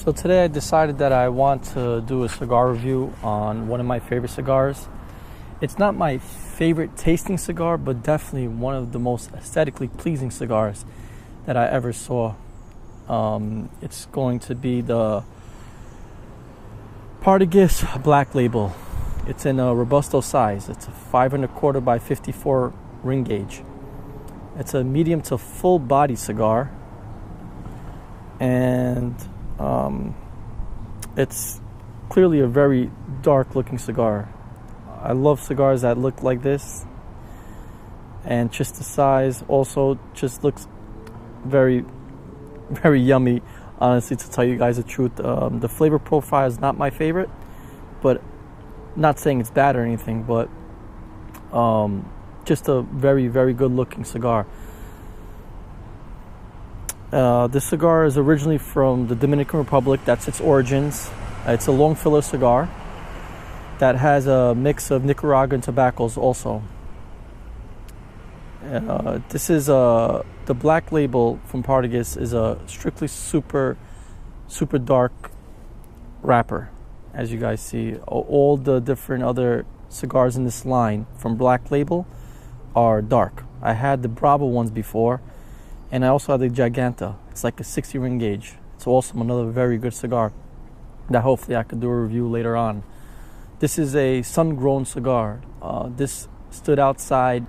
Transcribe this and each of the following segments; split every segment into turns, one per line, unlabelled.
So today I decided that I want to do a cigar review on one of my favorite cigars. It's not my favorite tasting cigar, but definitely one of the most aesthetically pleasing cigars that I ever saw. It's going to be the Partagas Black Label. It's in a Robusto size. It's a 5 1/4 by 54 ring gauge. It's a medium to full body cigar, and it's clearly a very dark looking cigar. I love cigars that look like this, and just the size also just looks very, very yummy, honestly, to tell you guys the truth. The flavor profile is not my favorite, but not saying it's bad or anything, but just a very, very good looking cigar. This cigar is originally from the Dominican Republic. That's its origins. It's a long filler cigar that has a mix of Nicaraguan tobaccos also. This is the Black Label from Partagas is a strictly super dark wrapper. As you guys see, all the different other cigars in this line from Black Label are dark. I had the Bravo ones before, and I also have the Giganta. It's like a 60 ring gauge. It's also another very good cigar that hopefully I could do a review later on. This is a sun-grown cigar. This stood outside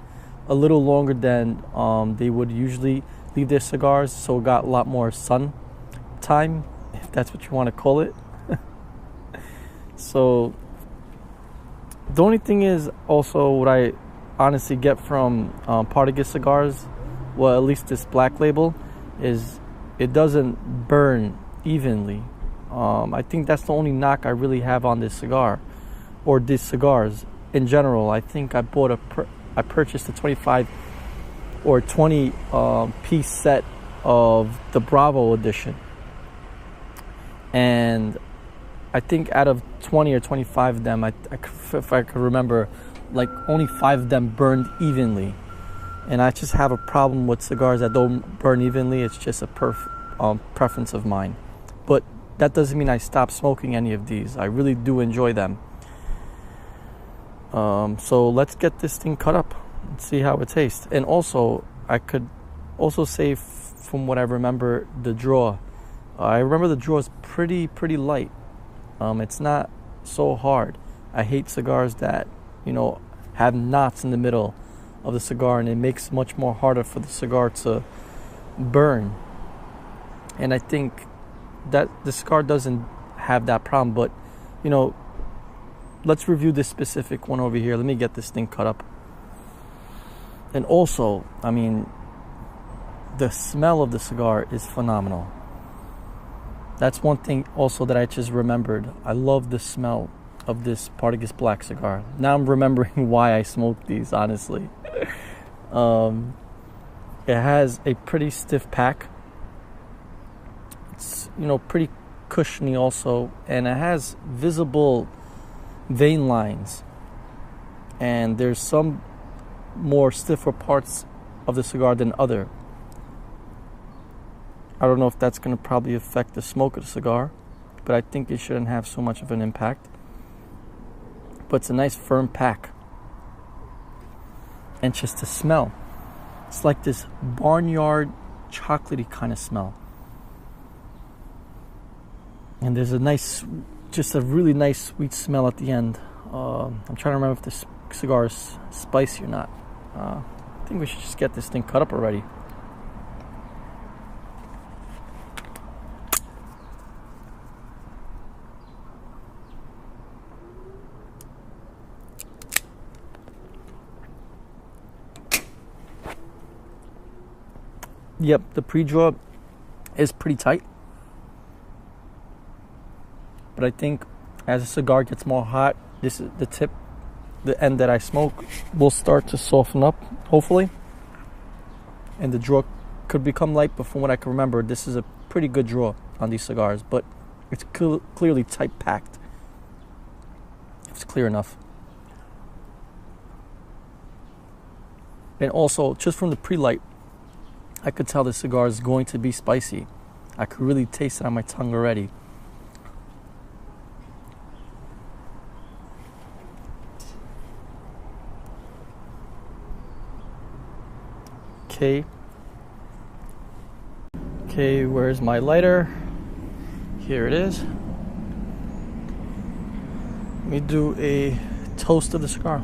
a little longer than they would usually leave their cigars, so it got a lot more sun time, if that's what you want to call it. So the only thing is also what I honestly get from Partagas cigars, well, at least this Black Label, is it doesn't burn evenly. I think that's the only knock I really have on this cigar, or these cigars in general. I think I purchased a 25 or 20 piece set of the Bravo edition, and I think out of 20 or 25 of them, if I could remember, like only 5 of them burned evenly. And I just have a problem with cigars that don't burn evenly. It's just a preference of mine. But that doesn't mean I stop smoking any of these. I really do enjoy them. So let's get this thing cut up and see how it tastes. And also, I could also say from what I remember, the draw. I remember the draw is pretty light. It's not so hard. I hate cigars that, have knots in the middle of the cigar, and it makes it much more harder for the cigar to burn. And I think that the cigar doesn't have that problem, but let's review this specific one over here. Let me get this thing cut up. And also, the smell of the cigar is phenomenal. That's one thing also that I just remembered. I love the smell of this Partagas Black cigar. Now I'm remembering why I smoked these, honestly. It has a pretty stiff pack. It's, pretty cushiony also, and it has visible vein lines. And there's some more stiffer parts of the cigar than other. I don't know if that's going to probably affect the smoke of the cigar, but I think it shouldn't have so much of an impact. But it's a nice firm pack. And just the smell, it's like this barnyard chocolatey kind of smell. And there's just a really nice sweet smell at the end. I'm trying to remember if this cigar is spicy or not. I think we should just get this thing cut up already. Yep, the pre-draw is pretty tight. But I think as the cigar gets more hot, this is the end that I smoke will start to soften up, hopefully. And the draw could become light, but from what I can remember, this is a pretty good draw on these cigars. But it's clearly tight packed, if it's clear enough. And also, just from the pre-light, I could tell the cigar is going to be spicy. I could really taste it on my tongue already. Okay. Okay, where's my lighter? Here it is. Let me do a toast of the cigar.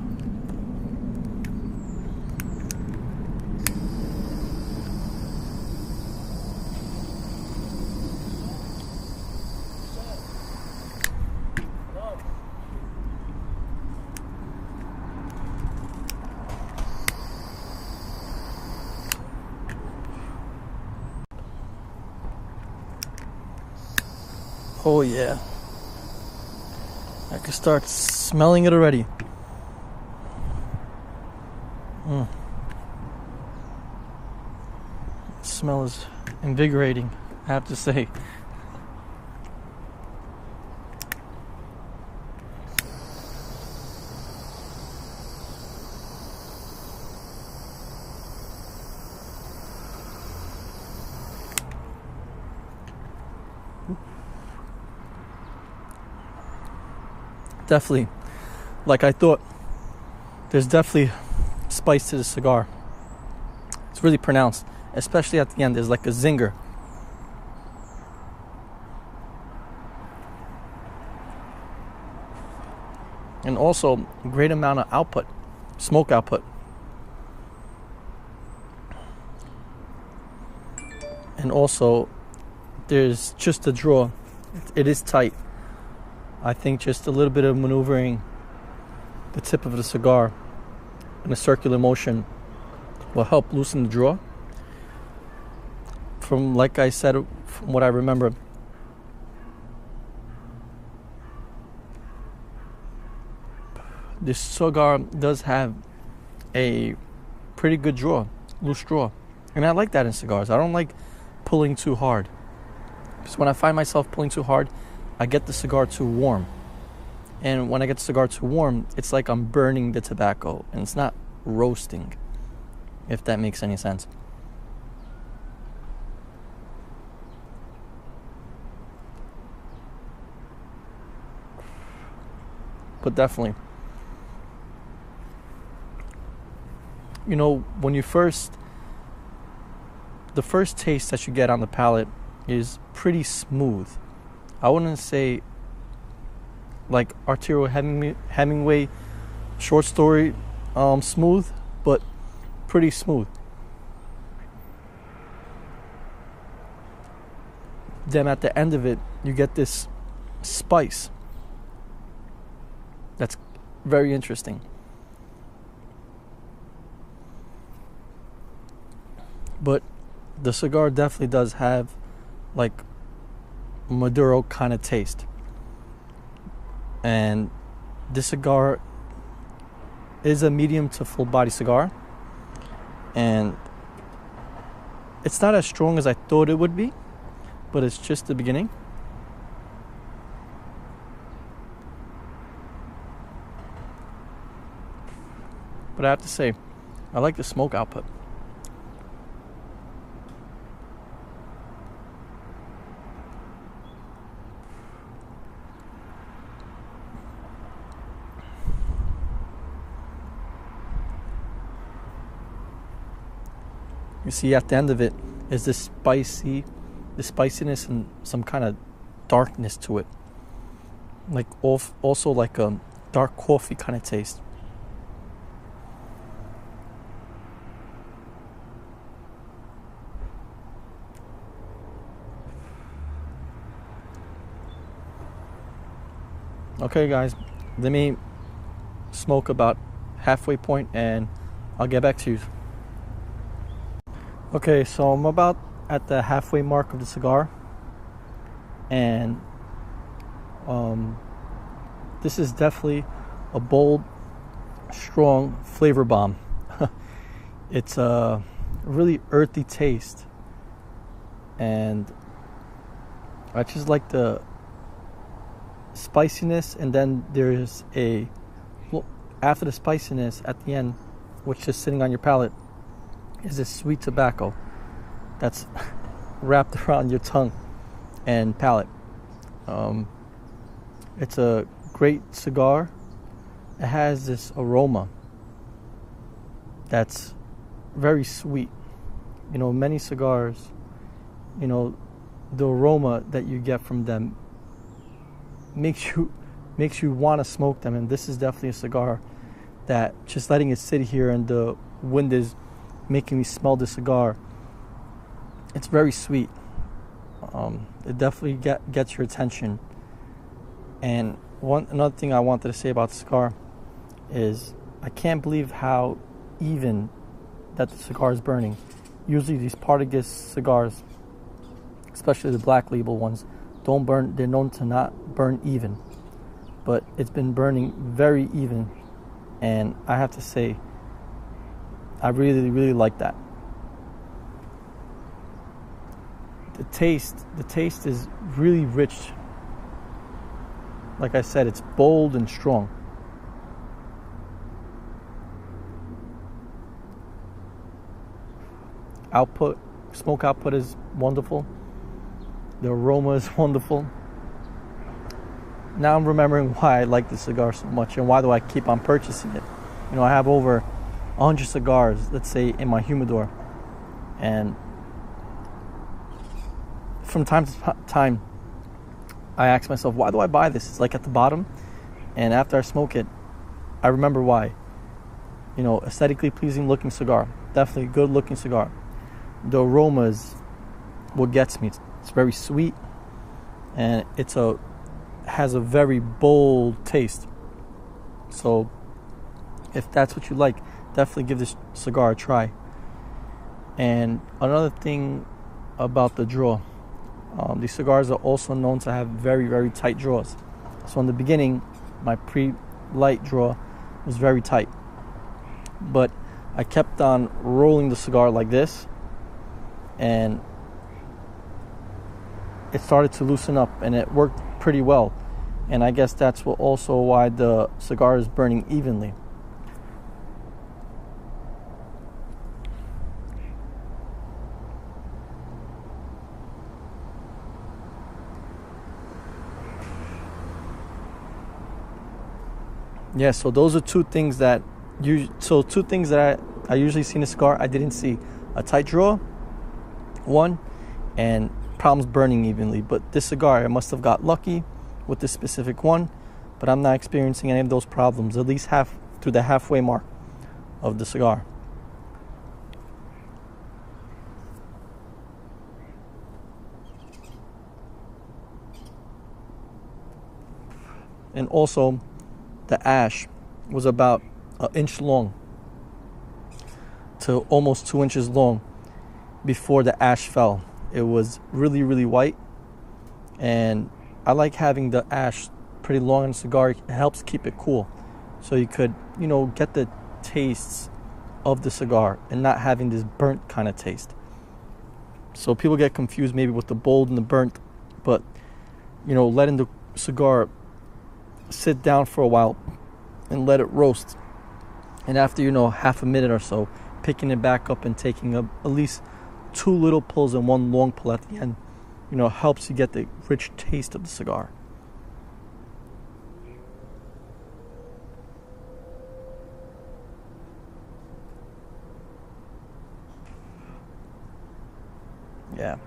Oh yeah, I can start smelling it already. The smell is invigorating, I have to say. Definitely, like I thought, there's definitely spice to the cigar. It's really pronounced, especially at the end. There's like a zinger. And also a great amount of output, smoke output. And also there's just a draw. It is tight. I think just a little bit of maneuvering the tip of the cigar in a circular motion will help loosen the draw. From, like I said, from what I remember, this cigar does have a pretty good draw, loose draw. And I like that in cigars. I don't like pulling too hard. Because when I find myself pulling too hard, I get the cigar too warm. And when I get the cigar too warm, it's like I'm burning the tobacco. And it's not roasting, if that makes any sense. But definitely, you know, when you the first taste that you get on the palate is pretty smooth. I wouldn't say like Arturo Hemingway short story smooth, but pretty smooth. Then at the end of it, you get this spice that's very interesting. But the cigar definitely does have like Maduro kind of taste. And this cigar is a medium to full body cigar. And it's not as strong as I thought it would be, but it's just the beginning. But I have to say, I like the smoke output. You see at the end of it is the spiciness and some kind of darkness to it. Like also like a dark coffee kind of taste. Okay guys, let me smoke about halfway point and I'll get back to you. Okay, so I'm about at the halfway mark of the cigar, and this is definitely a bold, strong flavor bomb. It's a really earthy taste, and I just like the spiciness, and then there's after the spiciness at the end, which is sitting on your palate, is this sweet tobacco that's wrapped around your tongue and palate. It's a great cigar. It has this aroma that's very sweet, many cigars, the aroma that you get from them makes you want to smoke them. And this is definitely a cigar that, just letting it sit here and the wind is making me smell the cigar, it's very sweet. It definitely gets your attention. And another thing I wanted to say about the cigar is I can't believe how even that the cigar is burning. Usually these Partagas cigars, especially the black label ones, don't burn. They're known to not burn even, but it's been burning very even, and I have to say, I really, really like that. The taste is really rich. Like I said, it's bold and strong. Smoke output is wonderful. The aroma is wonderful. Now I'm remembering why I like this cigar so much and why do I keep on purchasing it. I have over 100 cigars, let's say, in my humidor. And from time to time, I ask myself, why do I buy this? It's like at the bottom. And after I smoke it, I remember why. Aesthetically pleasing looking cigar. Definitely a good looking cigar. The aroma is what gets me. It's very sweet, and has a very bold taste. So if that's what you like, definitely give this cigar a try. And another thing about the draw, these cigars are also known to have very, very tight draws. So in the beginning, my pre-light draw was very tight, but I kept on rolling the cigar like this, and it started to loosen up, and it worked pretty well. And I guess that's also why the cigar is burning evenly. Yeah, so those are two things that I usually see in a cigar I didn't see. A tight draw, one, and problems burning evenly. But this cigar, I must have got lucky with this specific one, but I'm not experiencing any of those problems, at least through the halfway mark of the cigar. And also, the ash was about an inch long to almost 2 inches long before the ash fell. It was really, really white, and I like having the ash pretty long in a cigar. It helps keep it cool, so you could, get the tastes of the cigar and not having this burnt kind of taste. So people get confused maybe with the bold and the burnt, but letting the cigar sit down for a while and let it roast, and after half a minute or so, picking it back up and taking at least 2 little pulls and 1 long pull at the end, helps you get the rich taste of the cigar. Yeah.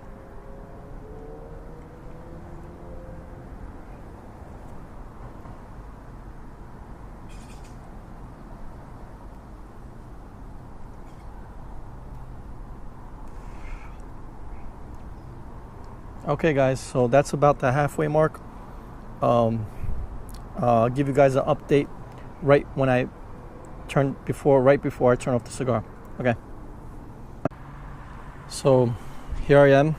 Okay, guys, so that's about the halfway mark. I'll give you guys an update right before I turn off the cigar. Okay. So here I am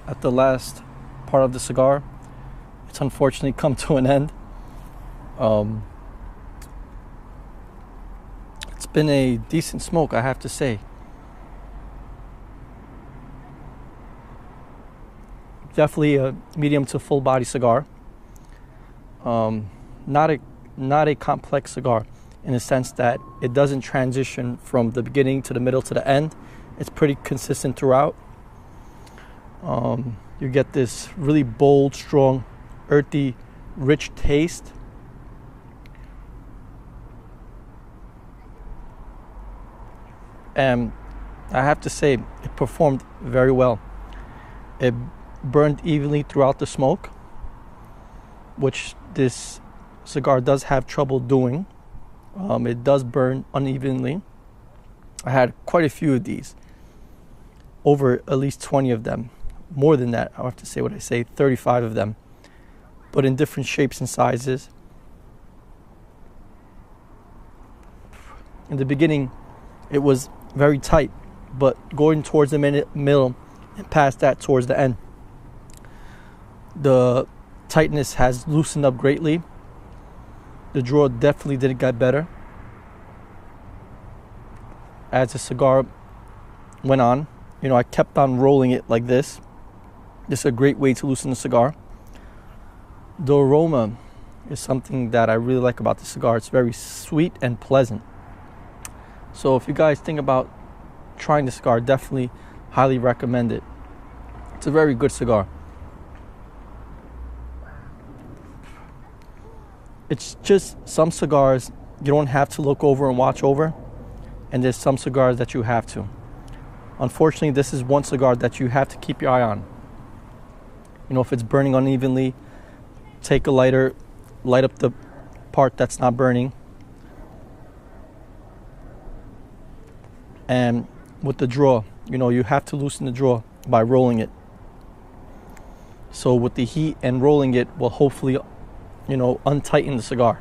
at the last part of the cigar. It's unfortunately come to an end. It's been a decent smoke, I have to say. Definitely a medium to full body cigar. Not a complex cigar in the sense that it doesn't transition from the beginning to the middle to the end. It's pretty consistent throughout. You get this really bold, strong, earthy, rich taste. And I have to say it performed very well. It burned evenly throughout the smoke, which this cigar does have trouble doing. It does burn unevenly. I had quite a few of these, over at least 20 of them. More than that, I have to say what I say, 35 of them, but in different shapes and sizes. In the beginning, it was very tight, but going towards the middle and past that towards the end, the tightness has loosened up greatly. The draw definitely did get better as the cigar went on. You know, I kept on rolling it like this. This is a great way to loosen the cigar. The aroma is something that I really like about the cigar. It's very sweet and pleasant. So if you guys think about trying the cigar, definitely highly recommend it. It's a very good cigar. It's just some cigars you don't have to look over and watch over, and there's some cigars that you have to. Unfortunately, this is one cigar that you have to keep your eye on. You know, if it's burning unevenly, take a lighter, light up the part that's not burning. And with the draw, you know, you have to loosen the draw by rolling it. So with the heat and rolling it will hopefully, you know, untighten the cigar.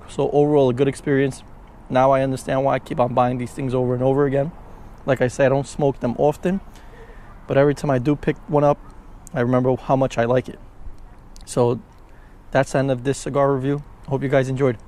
So overall, a good experience. Now I understand why I keep on buying these things over and over again. Like I said, I don't smoke them often, but every time I do pick one up, I remember how much I like it. So that's the end of this cigar review. I hope you guys enjoyed.